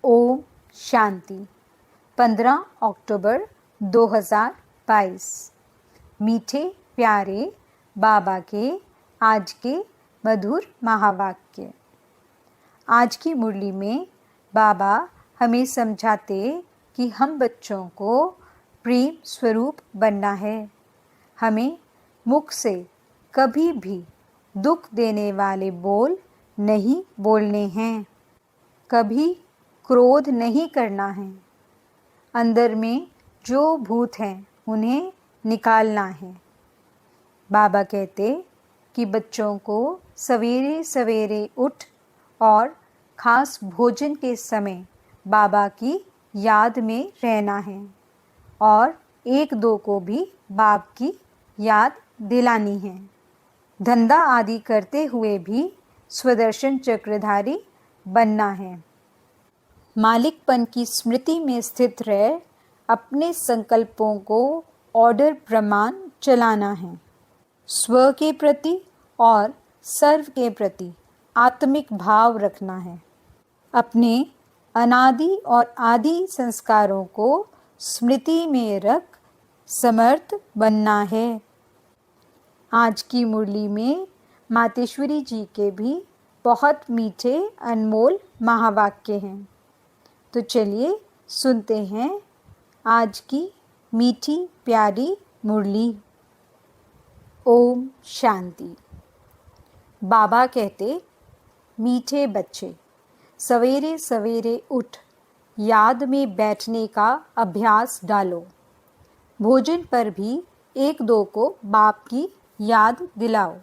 ओम शांति। 15 अक्टूबर 2022। मीठे प्यारे बाबा के आज के मधुर महावाक्य। आज की मुरली में बाबा हमें समझाते कि हम बच्चों को प्रेम स्वरूप बनना है। हमें मुख से कभी भी दुख देने वाले बोल नहीं बोलने हैं, कभी क्रोध नहीं करना है। अंदर में जो भूत हैं उन्हें निकालना है। बाबा कहते कि बच्चों को सवेरे सवेरे उठ और खास भोजन के समय बाबा की याद में रहना है और एक दो को भी बाप की याद दिलानी है। धंधा आदि करते हुए भी स्वदर्शन चक्रधारी बनना है। मालिकपन की स्मृति में स्थित रह अपने संकल्पों को ऑर्डर प्रमाण चलाना है। स्व के प्रति और सर्व के प्रति आत्मिक भाव रखना है। अपने अनादि और आदि संस्कारों को स्मृति में रख समर्थ बनना है। आज की मुरली में मातेश्वरी जी के भी बहुत मीठे अनमोल महावाक्य हैं। तो चलिए सुनते हैं आज की मीठी प्यारी मुरली। ओम शांति। बाबा कहते, मीठे बच्चे सवेरे सवेरे उठ याद में बैठने का अभ्यास डालो। भोजन पर भी एक दो को बाप की याद दिलाओ।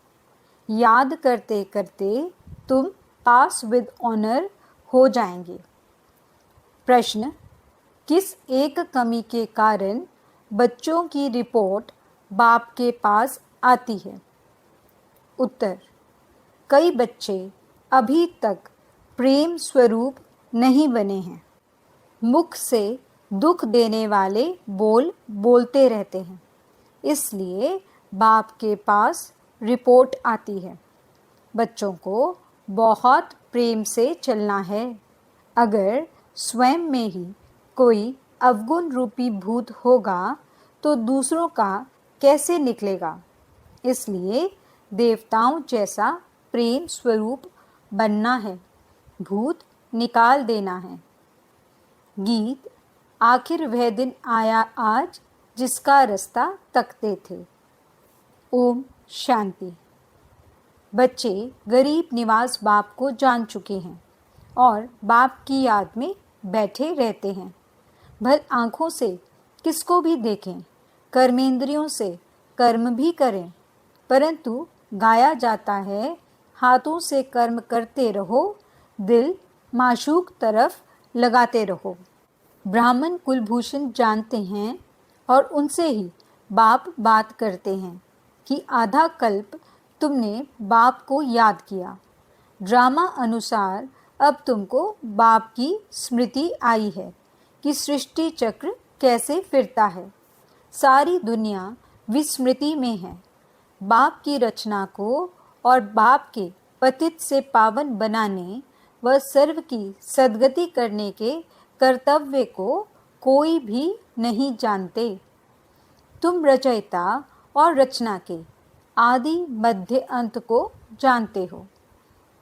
याद करते करते तुम पास विद ऑनर हो जाएंगे। प्रश्न: किस एक कमी के कारण बच्चों की रिपोर्ट बाप के पास आती है? उत्तर: कई बच्चे अभी तक प्रेम स्वरूप नहीं बने हैं। मुख से दुख देने वाले बोल बोलते रहते हैं, इसलिए बाप के पास रिपोर्ट आती है। बच्चों को बहुत प्रेम से चलना है। अगर स्वयं में ही कोई अवगुण रूपी भूत होगा तो दूसरों का कैसे निकलेगा? इसलिए देवताओं जैसा प्रेम स्वरूप बनना है, भूत निकाल देना है। गीत: आखिर वह दिन आया आज जिसका रास्ता तकते थे। ओम शांति। बच्चे गरीब निवास बाप को जान चुके हैं और बाप की याद में बैठे रहते हैं। भर आँखों से किसको भी देखें, कर्मेंद्रियों से कर्म भी करें, परंतु गाया जाता है हाथों से कर्म करते रहो, दिल माशूक तरफ लगाते रहो। ब्राह्मण कुलभूषण जानते हैं और उनसे ही बाप बात करते हैं कि आधा कल्प तुमने बाप को याद किया। ड्रामा अनुसार अब तुमको बाप की स्मृति आई है कि सृष्टि चक्र कैसे फिरता है। सारी दुनिया विस्मृति में है। बाप की रचना को और बाप के पतित से पावन बनाने व सर्व की सद्गति करने के कर्तव्य को कोई भी नहीं जानते। तुम रचयिता और रचना के आदि मध्य अंत को जानते हो।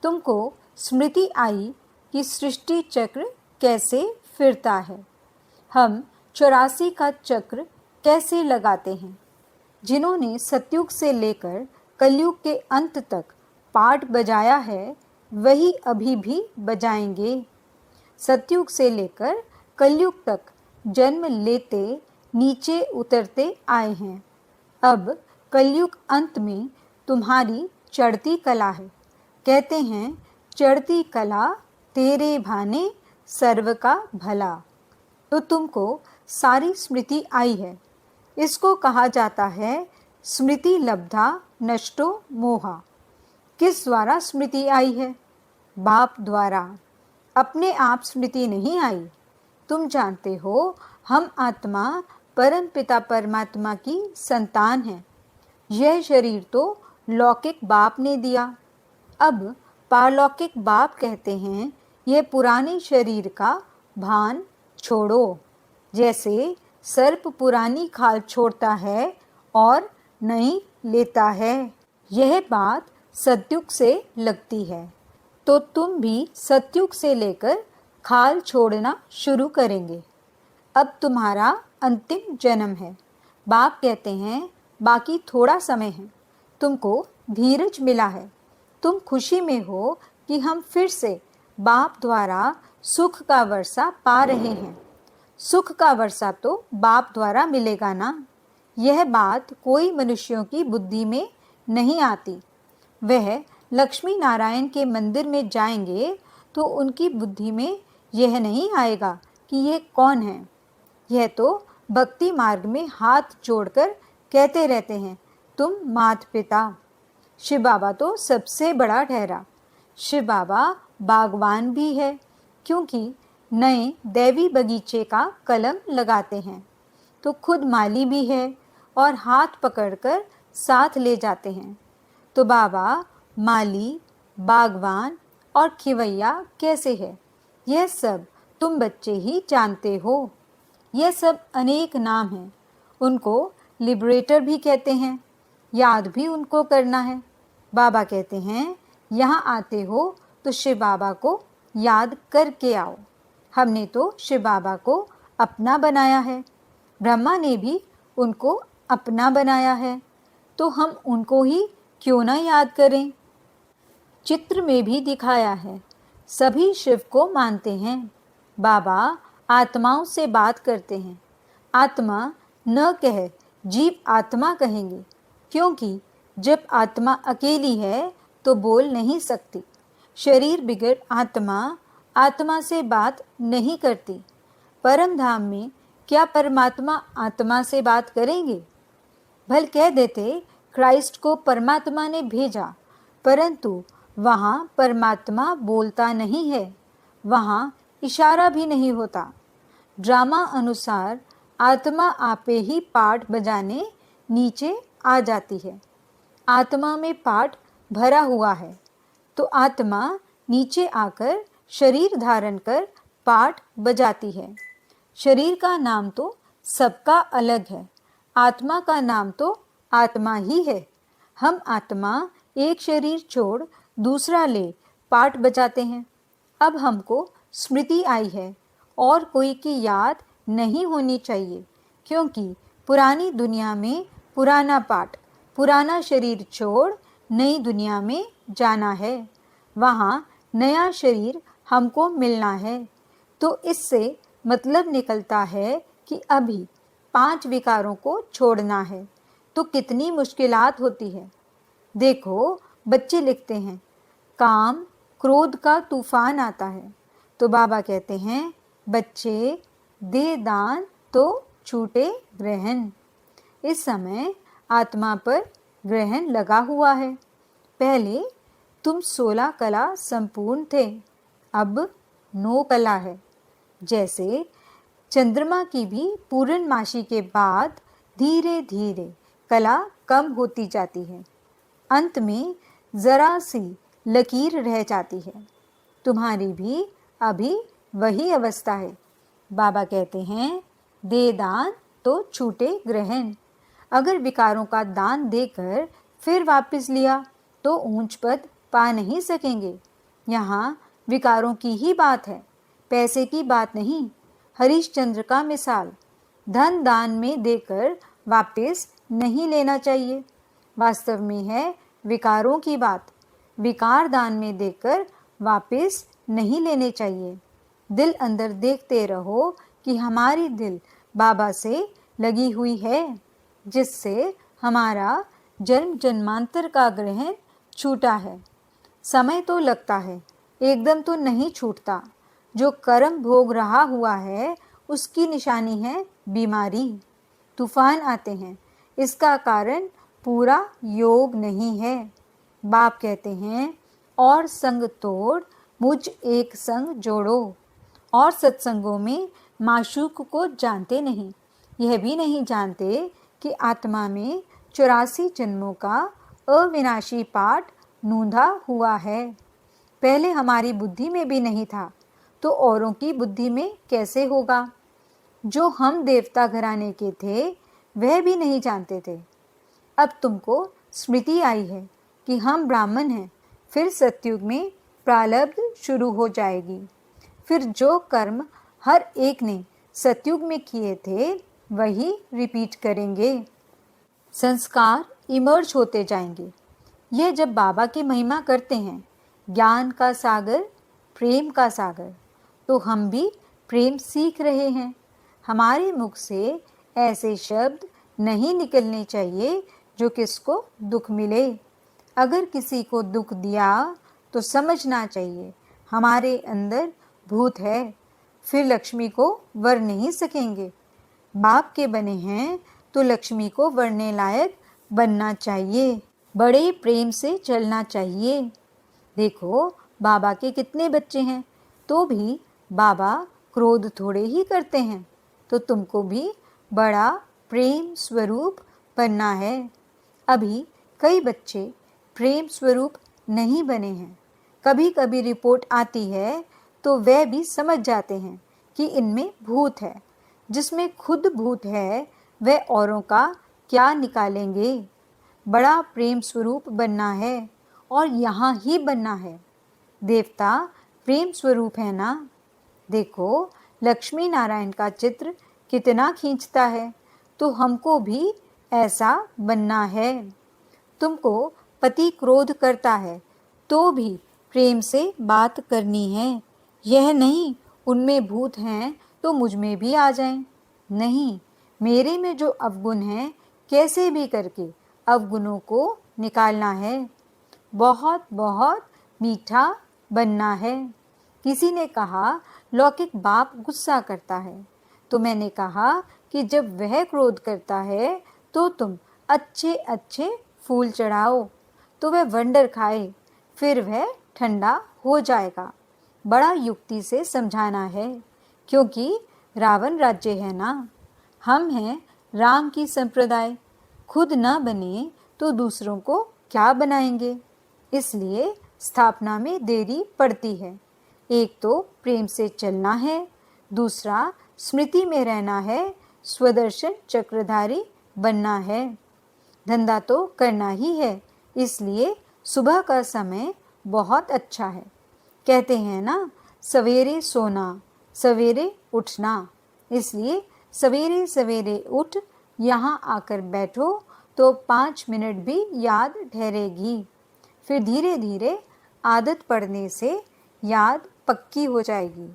तुमको स्मृति आई कि सृष्टि चक्र कैसे फिरता है। हम 84 का चक्र कैसे लगाते हैं। जिन्होंने सतयुग से लेकर कलयुग के अंत तक पाठ बजाया है वही अभी भी बजाएंगे। सतयुग से लेकर कलयुग तक जन्म लेते नीचे उतरते आए हैं। अब कलयुग अंत में तुम्हारी चढ़ती कला है। कहते हैं चढ़ती कला तेरे भाने सर्व का भला। तो तुमको सारी स्मृति आई है। इसको कहा जाता है स्मृति लब्धा नष्टो मोहा। किस द्वारा स्मृति आई है? बाप द्वारा। अपने आप स्मृति नहीं आई। तुम जानते हो हम आत्मा परम पिता परमात्मा की संतान है। यह शरीर तो लौकिक बाप ने दिया। अब पारलौकिक बाप कहते हैं यह पुराने शरीर का भान छोड़ो। जैसे सर्प पुरानी खाल छोड़ता है और नई लेता है। यह बात सतयुग से लगती है, तो तुम भी सतयुग से लेकर खाल छोड़ना शुरू करेंगे। अब तुम्हारा अंतिम जन्म है। बाप कहते हैं बाकी थोड़ा समय है, तुमको धीरज मिला है, तुम खुशी में हो कि हम फिर से बाप द्वारा सुख का वर्षा पा रहे हैं। सुख का वर्षा तो बाप द्वारा मिलेगा ना। यह बात कोई मनुष्यों की बुद्धि में नहीं आती। वह लक्ष्मी नारायण के मंदिर में जाएंगे तो उनकी बुद्धि में यह नहीं आएगा कि यह कौन है। यह तो भक्ति मार्ग में हाथ जोड़कर कहते रहते हैं, तुम मात पिता। शिव बाबा तो सबसे बड़ा ठहरा। शिव बाबा बागवान भी है, क्योंकि नए दैवी बगीचे का कलम लगाते हैं, तो खुद माली भी है और हाथ पकड़कर साथ ले जाते हैं। तो बाबा माली, बागवान और खिवैया कैसे है, यह सब तुम बच्चे ही जानते हो। यह सब अनेक नाम हैं। उनको लिबरेटर भी कहते हैं। याद भी उनको करना है। बाबा कहते हैं यहाँ आते हो तो शिव बाबा को याद करके आओ। हमने तो शिव बाबा को अपना बनाया है, ब्रह्मा ने भी उनको अपना बनाया है, तो हम उनको ही क्यों ना याद करें। चित्र में भी दिखाया है, सभी शिव को मानते हैं। बाबा आत्माओं से बात करते हैं। आत्मा न कह जीव आत्मा कहेंगे, क्योंकि जब आत्मा अकेली है तो बोल नहीं सकती। शरीर बिगड़ आत्मा आत्मा से बात नहीं करती। परम धाम में क्या परमात्मा आत्मा से बात करेंगे? भल कह देते क्राइस्ट को परमात्मा ने भेजा, परंतु वहाँ परमात्मा बोलता नहीं है, वहाँ इशारा भी नहीं होता। ड्रामा अनुसार आत्मा आपे ही पाठ बजाने नीचे आ जाती है। आत्मा में पाठ भरा हुआ है, तो आत्मा नीचे आकर शरीर धारण कर पाठ बजाती है। शरीर का नाम तो सबका अलग है, आत्मा का नाम तो आत्मा ही है। हम आत्मा एक शरीर छोड़ दूसरा ले पाठ बजाते हैं। अब हमको स्मृति आई है और कोई की याद नहीं होनी चाहिए, क्योंकि पुरानी दुनिया में पुराना पाठ, पुराना शरीर छोड़ नई दुनिया में जाना है। वहाँ नया शरीर हमको मिलना है। तो इससे मतलब निकलता है कि अभी 5 विकारों को छोड़ना है, तो कितनी मुश्किलात होती है। देखो बच्चे लिखते हैं, काम क्रोध का तूफान आता है, तो बाबा कहते हैं बच्चे दे दान तो छूटे ग्रहण। इस समय आत्मा पर ग्रहण लगा हुआ है। पहले तुम 16 कला संपूर्ण थे, अब 9 कला है। जैसे चंद्रमा की भी पूर्णमासी के बाद धीरे धीरे कला कम होती जाती है, अंत में जरा सी लकीर रह जाती है। तुम्हारी भी अभी वही अवस्था है। बाबा कहते हैं दे दान तो छूटे ग्रहण। अगर विकारों का दान देकर फिर वापस लिया तो ऊंच पद पा नहीं सकेंगे। यहाँ विकारों की ही बात है, पैसे की बात नहीं। हरिश्चंद्र का मिसाल, धन दान में देकर वापस नहीं लेना चाहिए। वास्तव में है विकारों की बात, विकार दान में देकर वापस नहीं लेने चाहिए। दिल अंदर देखते रहो कि हमारी दिल बाबा से लगी हुई है, जिससे हमारा जन्म जन्मांतर का ग्रहण छूटा है। समय तो लगता है, एकदम तो नहीं छूटता। जो कर्म भोग रहा हुआ है उसकी निशानी है बीमारी। तूफान आते हैं, इसका कारण पूरा योग नहीं है। बाप कहते हैं और संग तोड़ मुझ एक संग जोड़ो। और सत्संगों में माशूक को जानते नहीं, यह भी नहीं जानते कि आत्मा में 84 जन्मों का अविनाशी पाठ नूंधा हुआ है। पहले हमारी बुद्धि में भी नहीं था, तो औरों की बुद्धि में कैसे होगा? जो हम देवता घराने के थे वह भी नहीं जानते थे। अब तुमको स्मृति आई है कि हम ब्राह्मण हैं। फिर सतयुग में प्रारब्ध शुरू हो जाएगी। फिर जो कर्म हर एक ने सतयुग में किए थे वही रिपीट करेंगे। संस्कार इमर्ज होते जाएंगे। ये जब बाबा की महिमा करते हैं, ज्ञान का सागर, प्रेम का सागर, तो हम भी प्रेम सीख रहे हैं। हमारे मुख से ऐसे शब्द नहीं निकलने चाहिए जो किसको दुख मिले। अगर किसी को दुख दिया तो समझना चाहिए हमारे अंदर भूत है, फिर लक्ष्मी को वर नहीं सकेंगे। बाप के बने हैं तो लक्ष्मी को वरने लायक बनना चाहिए। बड़े प्रेम से चलना चाहिए। देखो बाबा के कितने बच्चे हैं, तो भी बाबा क्रोध थोड़े ही करते हैं। तो तुमको भी बड़ा प्रेम स्वरूप बनना है। अभी कई बच्चे प्रेम स्वरूप नहीं बने हैं। कभी कभी रिपोर्ट आती है तो वे भी समझ जाते हैं कि इनमें भूत है। जिसमें खुद भूत है वह औरों का क्या निकालेंगे। बड़ा प्रेम स्वरूप बनना है और यहाँ ही बनना है। देवता प्रेम स्वरूप है ना। देखो लक्ष्मी नारायण का चित्र कितना खींचता है, तो हमको भी ऐसा बनना है। तुमको पति क्रोध करता है तो भी प्रेम से बात करनी है। यह नहीं उनमें भूत हैं तो मुझ में भी आ जाएं। नहीं, मेरे में जो अवगुण हैं कैसे भी करके अवगुणों को निकालना है। बहुत बहुत मीठा बनना है। किसी ने कहा लौकिक बाप गुस्सा करता है, तो मैंने कहा कि जब वह क्रोध करता है तो तुम अच्छे अच्छे फूल चढ़ाओ तो वह वंडर खाए, फिर वह ठंडा हो जाएगा। बड़ा युक्ति से समझाना है, क्योंकि रावण राज्य है ना। हम हैं राम की संप्रदाय। खुद न बने तो दूसरों को क्या बनाएंगे। इसलिए स्थापना में देरी पड़ती है। एक तो प्रेम से चलना है, दूसरा स्मृति में रहना है, स्वदर्शन चक्रधारी बनना है। धंधा तो करना ही है, इसलिए सुबह का समय बहुत अच्छा है। कहते हैं ना, सवेरे सोना सवेरे उठना। इसलिए सवेरे सवेरे उठ यहाँ आकर बैठो तो 5 मिनट भी याद ठहरेगी। फिर धीरे धीरे आदत पड़ने से याद पक्की हो जाएगी।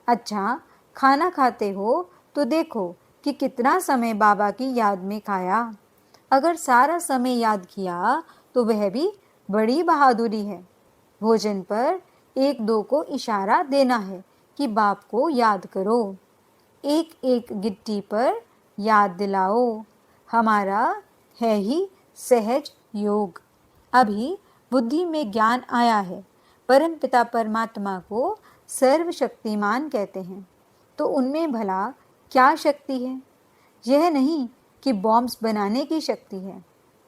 अच्छा, खाना खाते हो तो देखो कि कितना समय बाबा की याद में खाया। अगर सारा समय याद किया तो वह भी बड़ी बहादुरी है। भोजन पर 1-2 को इशारा देना है कि बाप को याद करो। एक एक गिट्टी पर याद दिलाओ। हमारा है ही सहज योग। अभी बुद्धि में ज्ञान आया है। परमपिता परमात्मा को सर्वशक्तिमान कहते हैं, तो उनमें भला क्या शक्ति है? यह नहीं कि बॉम्ब्स बनाने की शक्ति है।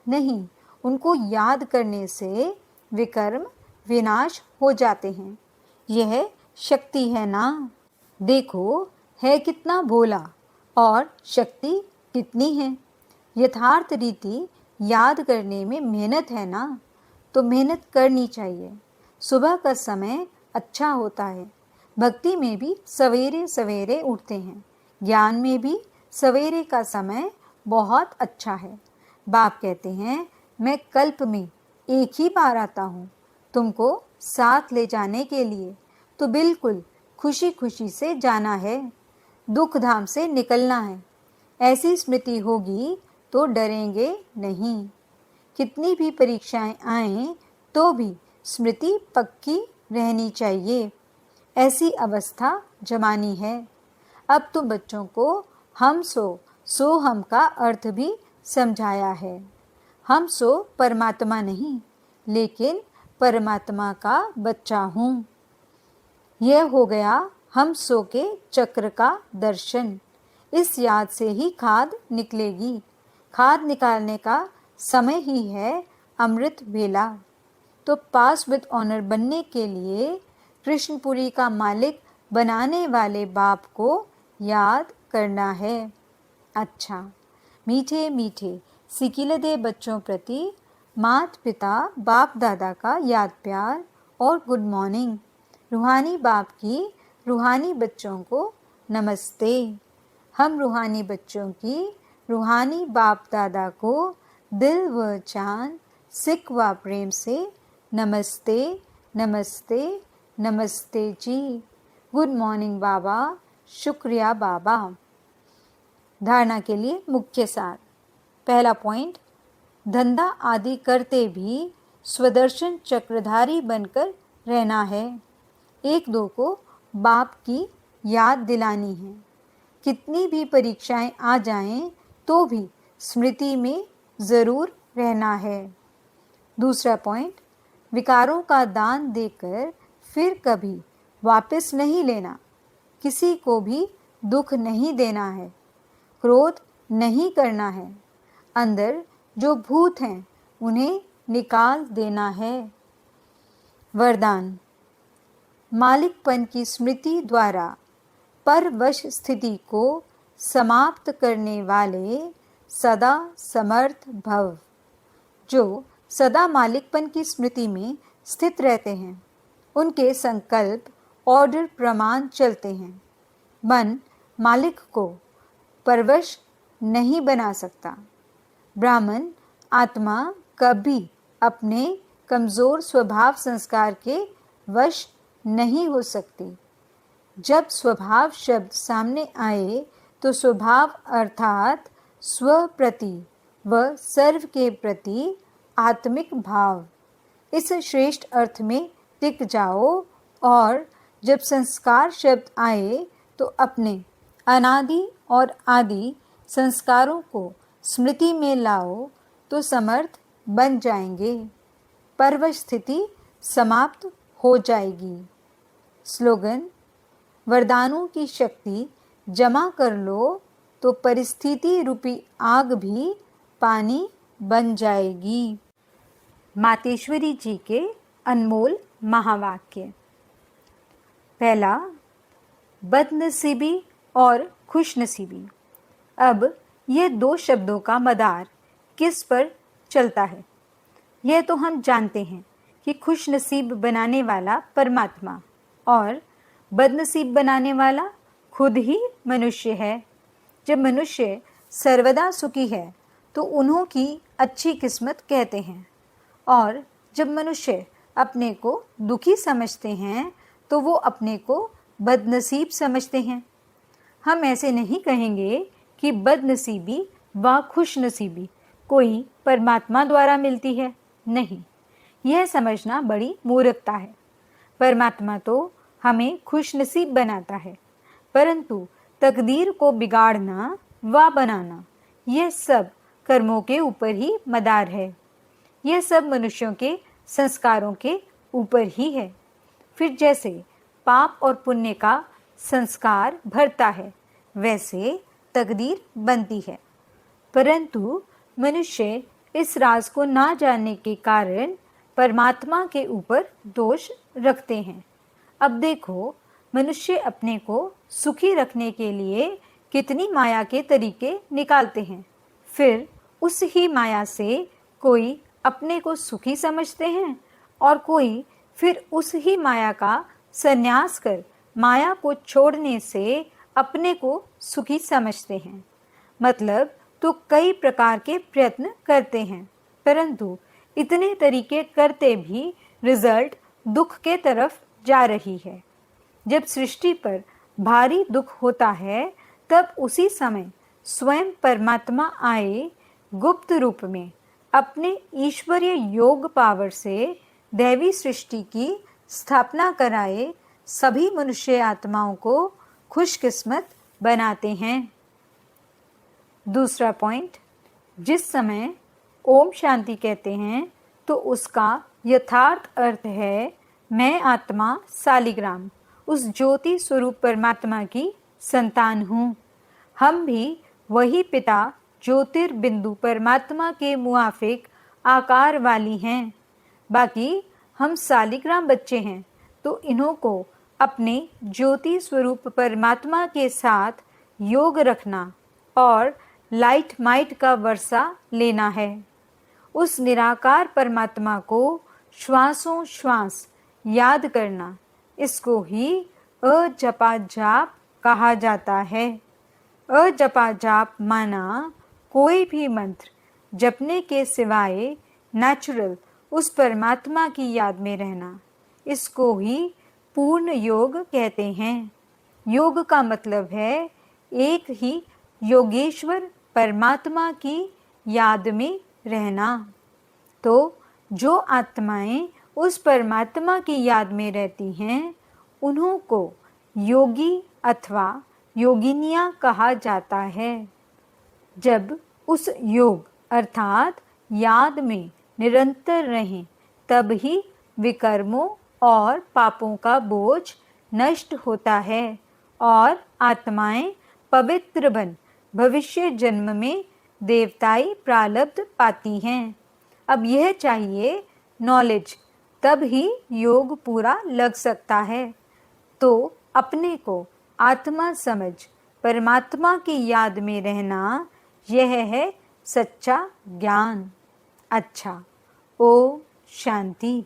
नहीं, उनको याद करने से विकर्म विनाश हो जाते हैं। यह शक्ति है ना। देखो है कितना भोला और शक्ति कितनी है। यथार्थ रीति याद करने में मेहनत है ना, तो मेहनत करनी चाहिए। सुबह का समय अच्छा होता है। भक्ति में भी सवेरे सवेरे उठते हैं। ज्ञान में भी सवेरे का समय बहुत अच्छा है। बाप कहते हैं, मैं कल्प में एक ही बार आता हूँ तुमको साथ ले जाने के लिए, तो बिल्कुल खुशी खुशी से जाना है। दुख धाम से निकलना है। ऐसी स्मृति होगी तो डरेंगे नहीं। कितनी भी परीक्षाएं आएं तो भी स्मृति पक्की रहनी चाहिए। ऐसी अवस्था जमानी है। अब तुम बच्चों को हम सो हम का अर्थ भी समझाया है। हम सो परमात्मा नहीं, लेकिन परमात्मा का बच्चा हूँ। यह हो गया हम सो के चक्र का दर्शन। इस याद से ही खाद निकलेगी। खाद निकालने का समय ही है अमृत वेला। तो पास विद ऑनर बनने के लिए कृष्णपुरी का मालिक बनाने वाले बाप को याद करना है। अच्छा, मीठे मीठे सिकिलदे बच्चों प्रति माता पिता बाप दादा का याद प्यार और गुड मॉर्निंग। रूहानी बाप की रूहानी बच्चों को नमस्ते। हम रूहानी बच्चों की रूहानी बाप दादा को दिल व जान सिक व प्रेम से नमस्ते नमस्ते नमस्ते जी। गुड मॉर्निंग बाबा, शुक्रिया बाबा। धारणा के लिए मुख्य सार। पहला पॉइंट, धंधा आदि करते भी स्वदर्शन चक्रधारी बनकर रहना है। 1-2 को बाप की याद दिलानी है। कितनी भी परीक्षाएं आ जाएं तो भी स्मृति में ज़रूर रहना है। दूसरा पॉइंट, विकारों का दान देकर फिर कभी वापस नहीं लेना। किसी को भी दुख नहीं देना है, क्रोध नहीं करना है। अंदर जो भूत हैं उन्हें निकाल देना है। वरदान, मालिकपन की स्मृति द्वारा परवश स्थिति को समाप्त करने वाले सदा समर्थ भव। जो सदा मालिकपन की स्मृति में स्थित रहते हैं उनके संकल्प ऑर्डर प्रमाण चलते हैं। मन मालिक को परवश नहीं बना सकता। ब्राह्मण आत्मा कभी अपने कमज़ोर स्वभाव संस्कार के वश नहीं हो सकती। जब स्वभाव शब्द सामने आए तो स्वभाव अर्थात स्व प्रति व सर्व के प्रति आत्मिक भाव, इस श्रेष्ठ अर्थ में टिक जाओ। और जब संस्कार शब्द आए तो अपने अनादि और आदि संस्कारों को स्मृति में लाओ तो समर्थ बन जाएंगे। परवश स्थिति समाप्त हो जाएगी। स्लोगन, वरदानों की शक्ति जमा कर लो तो परिस्थिति रूपी आग भी पानी बन जाएगी। मातेश्वरी जी के अनमोल महावाक्य। पहला, बदनसीबी और खुशनसीबी। अब ये 2 शब्दों का मदार किस पर चलता है? यह तो हम जानते हैं कि खुशनसीब बनाने वाला परमात्मा और बदनसीब बनाने वाला खुद ही मनुष्य है। जब मनुष्य सर्वदा सुखी है तो उन्हों की अच्छी किस्मत कहते हैं, और जब मनुष्य अपने को दुखी समझते हैं तो वो अपने को बदनसीब समझते हैं। हम ऐसे नहीं कहेंगे कि बदनसीबी व खुशनसीबी कोई परमात्मा द्वारा मिलती है। नहीं, यह समझना बड़ी मूर्खता है। परमात्मा तो हमें खुशनसीब बनाता है, परंतु तकदीर को बिगाड़ना व बनाना यह सब कर्मों के ऊपर ही मदार है। यह सब मनुष्यों के संस्कारों के ऊपर ही है। फिर जैसे पाप और पुण्य का संस्कार भरता है वैसे तकदीर बनती है, परंतु मनुष्य इस राज को ना जानने के कारण परमात्मा के ऊपर दोष रखते हैं। अब देखो, मनुष्य अपने को सुखी रखने के लिए कितनी माया के तरीके निकालते हैं। फिर उस ही माया से कोई अपने को सुखी समझते हैं और कोई फिर उस ही माया का संन्यास कर माया को छोड़ने से अपने को सुखी समझते हैं। मतलब तो कई प्रकार के प्रयत्न करते हैं, परंतु इतने तरीके करते भी रिजल्ट दुख के तरफ जा रही है। जब सृष्टि पर भारी दुख होता है तब उसी समय स्वयं परमात्मा आए गुप्त रूप में अपने ईश्वरीय योग पावर से दैवी सृष्टि की स्थापना कराए सभी मनुष्य आत्माओं को खुशकिस्मत बनाते हैं। दूसरा पॉइंट, जिस समय ओम शांति कहते हैं तो उसका यथार्थ अर्थ है मैं आत्मा सालिग्राम उस ज्योति स्वरूप परमात्मा की संतान हूँ। हम भी वही पिता ज्योतिर्बिंदु परमात्मा के मुआफिक आकार वाली हैं। बाकी हम सालिग्राम बच्चे हैं तो इन्हों को अपने ज्योति स्वरूप परमात्मा के साथ योग रखना और लाइट माइट का वर्षा लेना है। उस निराकार परमात्मा को श्वासों श्वास याद करना, इसको ही अजपा जाप कहा जाता है। अजपा जाप माना कोई भी मंत्र जपने के सिवाय नेचुरल उस परमात्मा की याद में रहना, इसको ही पूर्ण योग कहते हैं। योग का मतलब है एक ही योगेश्वर परमात्मा की याद में रहना। तो जो आत्माएं उस परमात्मा की याद में रहती हैं, उन्हों को योगी अथवा योगिनियाँ कहा जाता है। जब उस योग अर्थात याद में निरंतर रहें, तब ही विकर्मों और पापों का बोझ नष्ट होता है और आत्माएं पवित्र बन भविष्य जन्म में देवताई प्रारब्ध पाती हैं। अब यह चाहिए नॉलेज, तब ही योग पूरा लग सकता है। तो अपने को आत्मा समझ परमात्मा की याद में रहना, यह है सच्चा ज्ञान। अच्छा, ओम शांति।